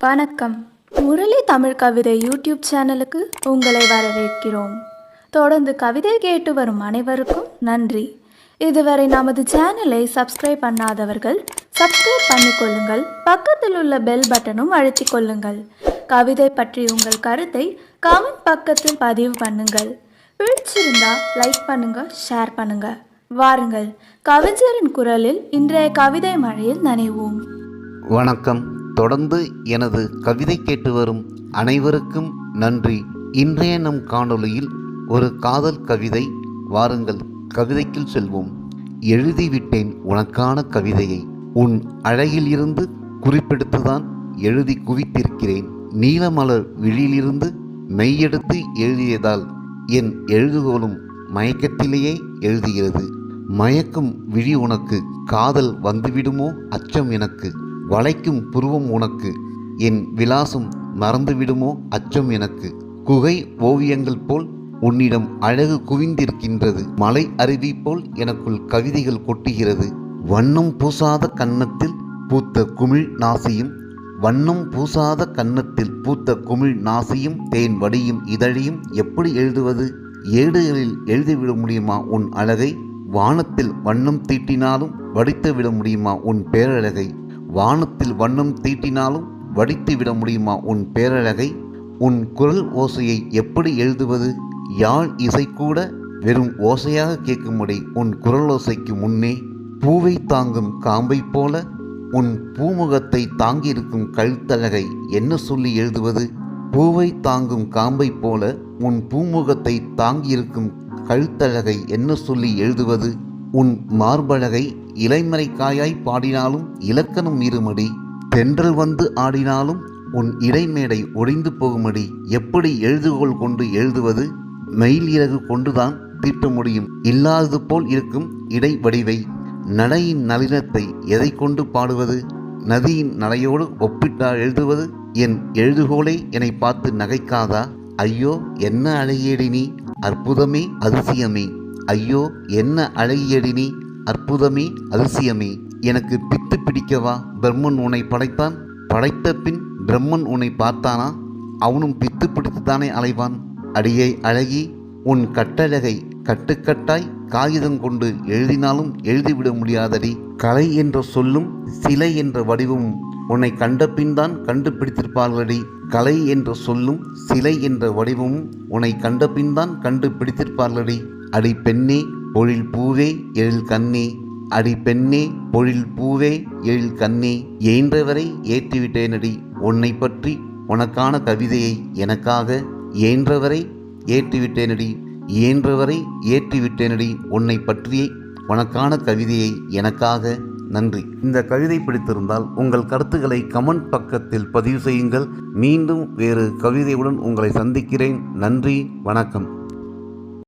வணக்கம். முரளி தமிழ் கவிதை யூடியூப் சேனலுக்கு உங்களை வரவேற்கிறோம். தொடர்ந்து கவிதை கேட்டு வரும் அனைவருக்கும் நன்றி. இதுவரை நமது சேனலை சப்ஸ்கிரைப் பண்ணாதவர்கள் சப்ஸ்கிரைப் பண்ணிக்கொள்ளுங்கள். பக்கத்தில் உள்ள பெல் பட்டனும் அழுத்திக் கொள்ளுங்கள். கவிதை பற்றி உங்கள் கருத்தை கமெண்ட் பக்கத்தில் பதிவு பண்ணுங்கள். பிடிச்சிருந்தா லைக் பண்ணுங்க, ஷேர் பண்ணுங்க. வாருங்கள், கவிஞரின் குரலில் இன்றைய கவிதை மழையில் நனைவோம். வணக்கம். தொடர்ந்து எனது கவிதை கேட்டு வரும் அனைவருக்கும் நன்றி. இன்றைய நம் காணொளியில் ஒரு காதல் கவிதை. வாருங்கள், கவிதைக்குள் செல்வோம். எழுதிவிட்டேன் உனக்கான கவிதையை, உன் அழகில் இருந்து குறிப்பெடுத்துதான் எழுதி குவித்திருக்கிறேன். நீலமலர் விழியிலிருந்து மெய்யெடுத்து எழுதியதால் என் எழுதுகோலும் மயக்கத்திலேயே எழுதுகிறது. மயக்கும் விழி உனக்கு, காதல் வந்துவிடுமோ அச்சம் எனக்கு. வளைக்கும் புருவம் உனக்கு, என் விலாசம் மறந்துவிடுமோ அச்சம் எனக்கு. குகை ஓவியங்கள் போல் உன்னிடம் அழகு குவிந்திருக்கின்றது. மலை அருவி போல் எனக்குள் கவிதைகள் கொட்டுகிறது. வண்ணம் பூசாத கன்னத்தில் பூத்த குமிழ் நாசியும், வண்ணம் பூசாத கன்னத்தில் பூத்த குமிழ் நாசியும், தேன் வடியும் இதழியும் எப்படி எழுதுவது? ஏடுகளில் எழுதிவிட முடியுமா உன் அழகை? வானத்தில் வண்ணம் தீட்டினாலும் வடித்து விட முடியுமா உன் பேரழகை? வானத்தில் வண்ணம் தீட்டினாலும் வடித்து விட முடியுமா உன் பேரழகை? உன் குரல் ஓசையை எப்படி எழுதுவது? யாழ் இசை கூட வெறும் ஓசையாக கேட்கும்படி உன் குரல் ஓசைக்கு முன்னே பூவை தாங்கும் காம்பை போல உன் பூமுகத்தை தாங்கியிருக்கும் கழுத்தழகை என்ன சொல்லி எழுதுவது? பூவை தாங்கும் காம்பை போல உன் பூமுகத்தை தாங்கியிருக்கும் கழுத்தழகை என்ன சொல்லி எழுதுவது? உன் மார்பழகை இலைமறை காயாய் பாடினாலும் இலக்கணம் மீறுமடி. தென்றல் வந்து ஆடினாலும் உன் இடைமேடை ஒடிந்து போகுமடி. எப்படி எழுதுகோள் கொண்டு எழுதுவது? மெயில் இறகு கொண்டுதான் தீட்ட முடியும் இல்லாதது போல் இருக்கும் இடை வடிவை. நடையின் நளினத்தை எதை கொண்டு பாடுவது? நதியின் நடையோடு ஒப்பிட்டா எழுதுவது? என் எழுதுகோளை என்னை பார்த்து நகைக்காதா? ஐயோ என்ன அழகியடி நீ, அற்புதமே அதிசயமே. ஐயோ என்ன அழகியடி நீ, அற்புதமே அதிசயமே. எனக்கு பித்து பிடிக்கவா பிரம்மன் உன்னை படைத்தான்? படைத்த பின் பிரம்மன் உன்னை பார்த்தானா? அவனும் பித்து பிடித்துத்தானே அலைவான். அடியை அழகி, உன் கட்டழகை கட்டுக்கட்டாய் காகிதம் கொண்டு எழுதினாலும் எழுதிவிட முடியாதடி. கலை என்ற சொல்லும் சிலை என்ற வடிவமும் உன்னை கண்ட பின் தான் கண்டுபிடித்திருப்பார்களடி. கலை என்ற சொல்லும் சிலை என்ற வடிவமும் உன்னை கண்ட பின் தான் கண்டுபிடித்திருப்பார்களடி. அடி பெண்ணே பொழில் பூவே எழில் கண்ணே, அடி பெண்ணே பொழில் பூவே எழில் கண்ணே. இயன்றவரை ஏற்றிவிட்டேனடி உன்னை பற்றி உனக்கான கவிதையை எனக்காக. இயன்றவரை ஏற்றிவிட்டேனடி, இயன்றவரை ஏற்றிவிட்டேனடி உன்னை பற்றியே உனக்கான கவிதையை எனக்காக. நன்றி. இந்த கவிதை பிடித்திருந்தால் உங்கள் கருத்துக்களை கமெண்ட் பக்கத்தில் பதிவு செய்யுங்கள். மீண்டும் வேறு கவிதையுடன் உங்களை சந்திக்கிறேன். நன்றி, வணக்கம்.